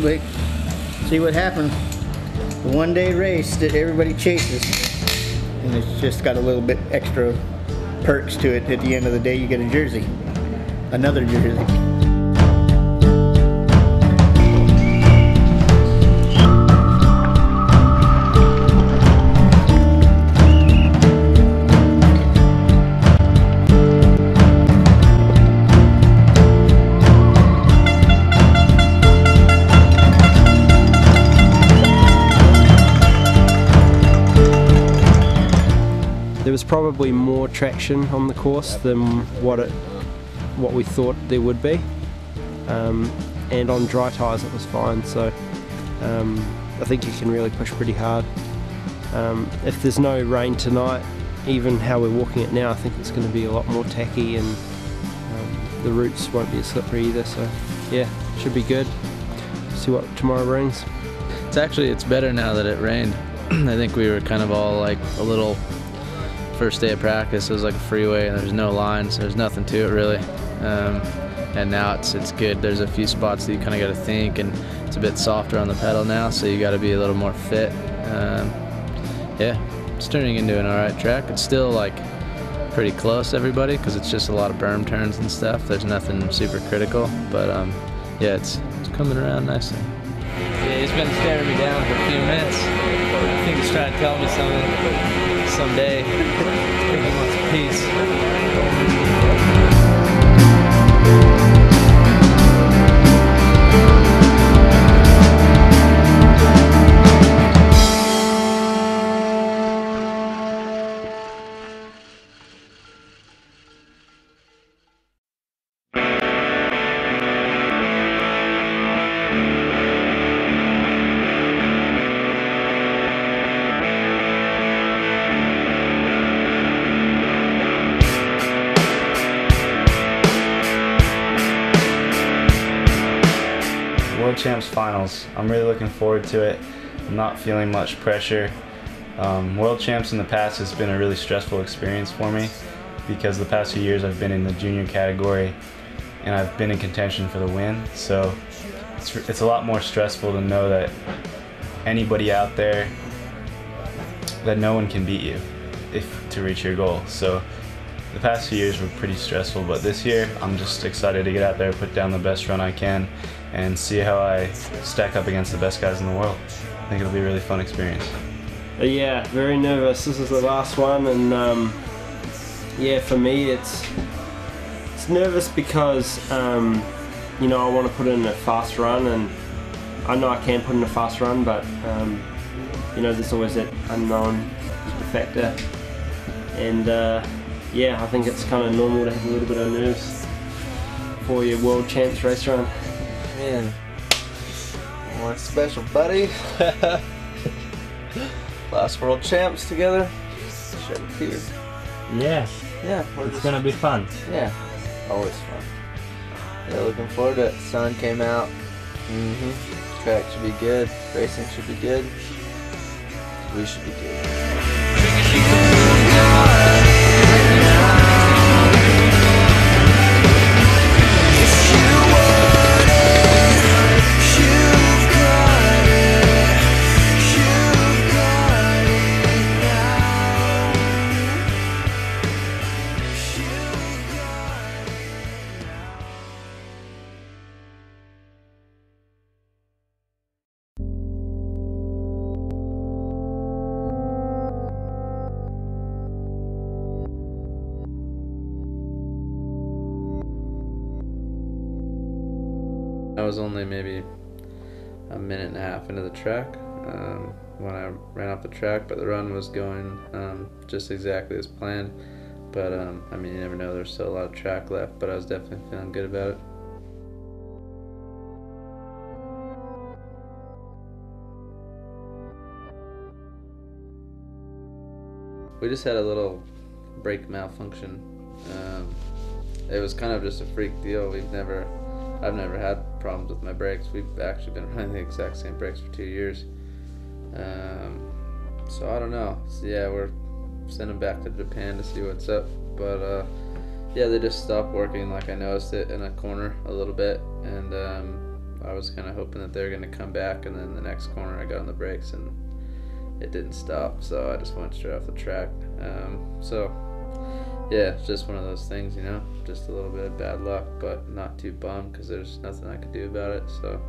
quick, see what happened. The one-day race that everybody chases, and it's just got a little bit extra perks to it. At the end of the day, you get a jersey, another jersey. There was probably more traction on the course than what we thought there would be, and on dry tyres it was fine, so I think you can really push pretty hard. If there's no rain tonight, even how we're walking it now, I think it's going to be a lot more tacky, and the routes won't be as slippery either, so yeah, should be good. See what tomorrow brings. It's better now that it rained. I think we were kind of all like a little. First day of practice, it was like a freeway and there's no lines, there's nothing to it really, and now it's good. There's a few spots that you kind of got to think, and it's a bit softer on the pedal now, so you got to be a little more fit. Yeah, it's turning into an alright track. It's still like pretty close to everybody because it's just a lot of berm turns and stuff. There's nothing super critical, but yeah, it's coming around nicely. Yeah, he's been staring me down for a few minutes. I think he's trying to tell me something someday. I think he wants peace. World Champs Finals. I'm really looking forward to it. I'm not feeling much pressure. World Champs in the past has been a really stressful experience for me because the past few years I've been in the junior category and I've been in contention for the win. So it's a lot more stressful to know that anybody out there, that no one can beat you to reach your goal. So the past few years were pretty stressful, but this year I'm just excited to get out there, put down the best run I can, and see how I stack up against the best guys in the world. I think it'll be a really fun experience. Yeah, very nervous. This is the last one, and yeah, for me it's nervous because you know, I want to put in a fast run, and I know I can put in a fast run, but you know, there's always that unknown factor, and yeah, I think it's kind of normal to have a little bit of nerves for your World Champs race run. Man, what's special, buddy? Last World Champs together. Shed a tear. Yeah. Yeah, It's gonna be fun. Yeah, always fun. Yeah, looking forward to it. Sun came out. Track should be good. Racing should be good. We should be good. I was only maybe a minute and a half into the track when I ran off the track, but the run was going just exactly as planned. But I mean, you never know, there's still a lot of track left, but I was definitely feeling good about it. We just had a little brake malfunction. It was kind of just a freak deal. I've never had problems with my brakes. We've actually been running the exact same brakes for 2 years. So I don't know. So yeah, we're sending back to Japan to see what's up. But yeah, they just stopped working. Like, I noticed it in a corner a little bit, and I was kind of hoping that they were going to come back, and then the next corner I got on the brakes and it didn't stop, so I just went straight off the track. So yeah, it's just one of those things, you know, just a little bit of bad luck, but not too bummed because there's nothing I could do about it. So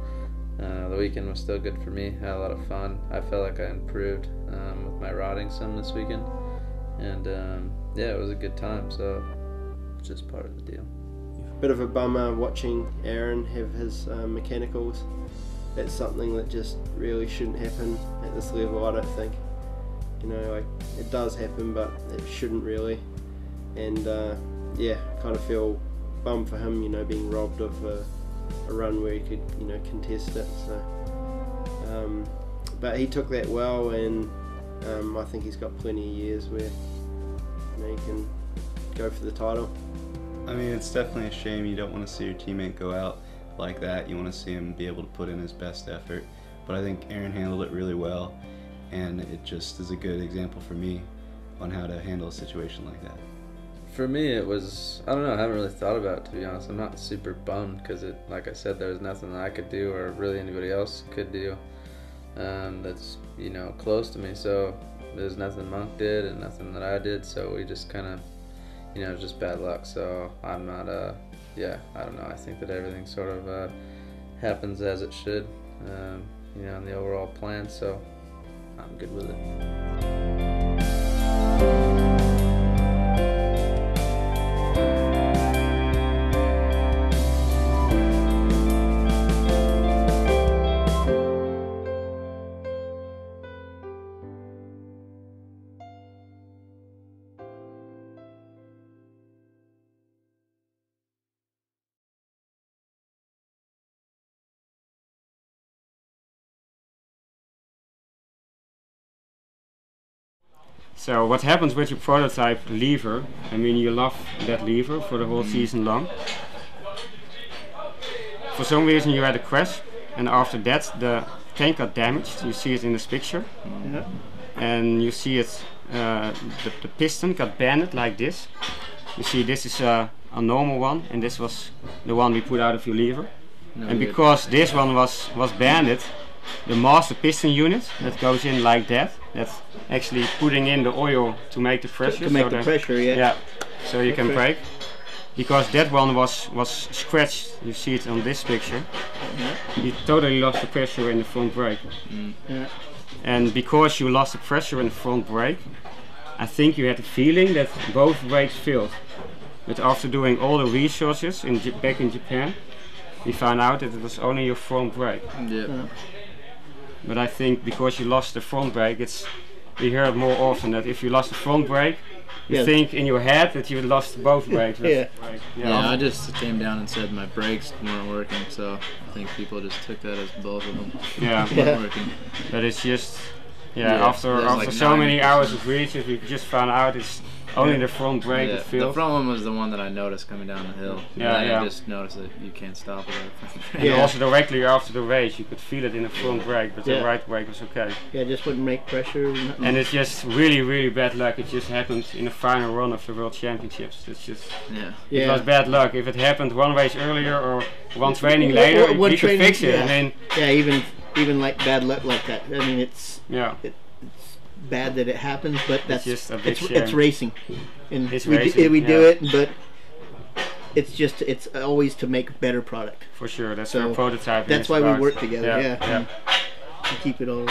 the weekend was still good for me. Had a lot of fun. I felt like I improved with my rodding some this weekend, and yeah, it was a good time. So it's just part of the deal. Bit of a bummer watching Aaron have his mechanicals. That's something that just really shouldn't happen at this level, I don't think. You know, like, it does happen, but it shouldn't really. And yeah, kind of feel bummed for him, you know, being robbed of a run where he could, you know, contest it. So, but he took that well, and I think he's got plenty of years where, you know, he can go for the title. I mean, it's definitely a shame. You don't want to see your teammate go out like that. You want to see him be able to put in his best effort. But I think Aaron handled it really well, and it just is a good example for me on how to handle a situation like that. For me, it was, I don't know, I haven't really thought about it, to be honest. I'm not super bummed because, like I said, there was nothing that I could do or really anybody else could do that's, you know, close to me. So there's nothing Monk did and nothing that I did, so we just kind of, you know, just bad luck. So I'm not, yeah, I don't know. I think that everything sort of happens as it should, you know, in the overall plan, so I'm good with it. So what happens with your prototype lever? I mean, you love that lever for the whole season long. For some reason you had a crash, and after that the tank got damaged. You see it in this picture. Yeah. And you see it, the piston got banded like this. You see this is a normal one, and this was the one we put out of your lever. And because this one was banded, the master piston unit that goes in like that, that's actually putting in the oil to make the pressure. To make the pressure, yeah. Yeah, so you can brake. Because that one was scratched, you see it on this picture. Yeah. You totally lost the pressure in the front brake. Yeah. And because you lost the pressure in the front brake, I think you had the feeling that both brakes failed. But after doing all the researches back in Japan, we found out that it was only your front brake. Yeah. But I think because you lost the front brake, we hear it more often that if you lost the front brake, you think in your head that you lost both brakes. Yeah, I just came down and said my brakes weren't working, so I think people just took that as both of them weren't working. But it's just, after like so many hours of research, we just found out it's only the front brake that failed. The front one was the one that I noticed coming down the hill. I just noticed that you can't stop without a front brake. And also directly after the race, you could feel it in the front brake, but the right brake was okay. Yeah, just wouldn't make pressure. And it's just really, really bad luck. It just happened in the final run of the World Championships. It's just, it was bad luck. If it happened one race earlier or one training later, we could fix it. I mean, even like bad luck like that. I mean, it's bad that it happens, but that's just a big shame. It's racing, and we do it, but it's always to make better product. For sure, that's our prototype. That's why we work together. To keep it all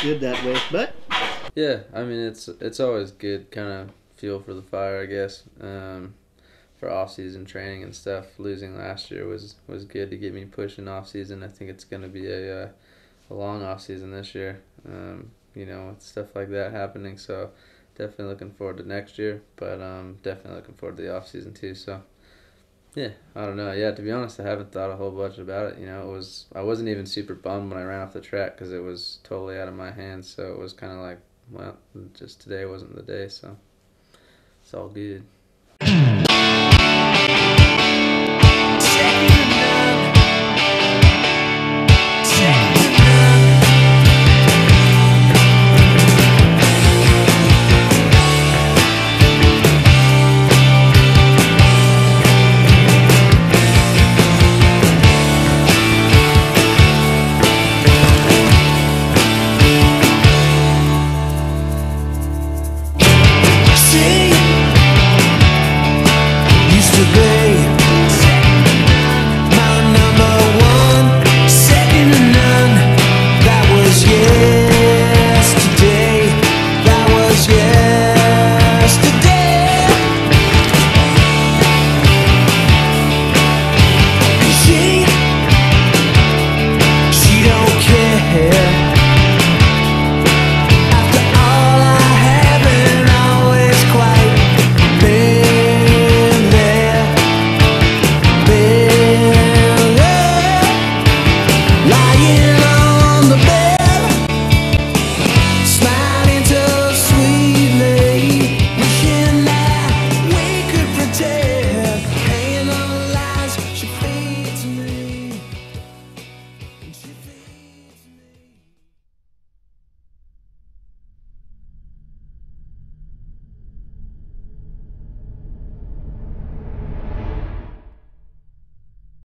good that way. But yeah, I mean it's always good, kind of fuel for the fire, I guess. For off-season training and stuff. Losing last year was good to get me pushing off-season. I think it's going to be a long off-season this year. You know, with stuff like that happening, so definitely looking forward to next year, but definitely looking forward to the off season too. So yeah, I don't know. Yeah, to be honest, I haven't thought a whole bunch about it. You know, I wasn't even super bummed when I ran off the track because it was totally out of my hands. So it was kind of like, well, just today wasn't the day, so it's all good.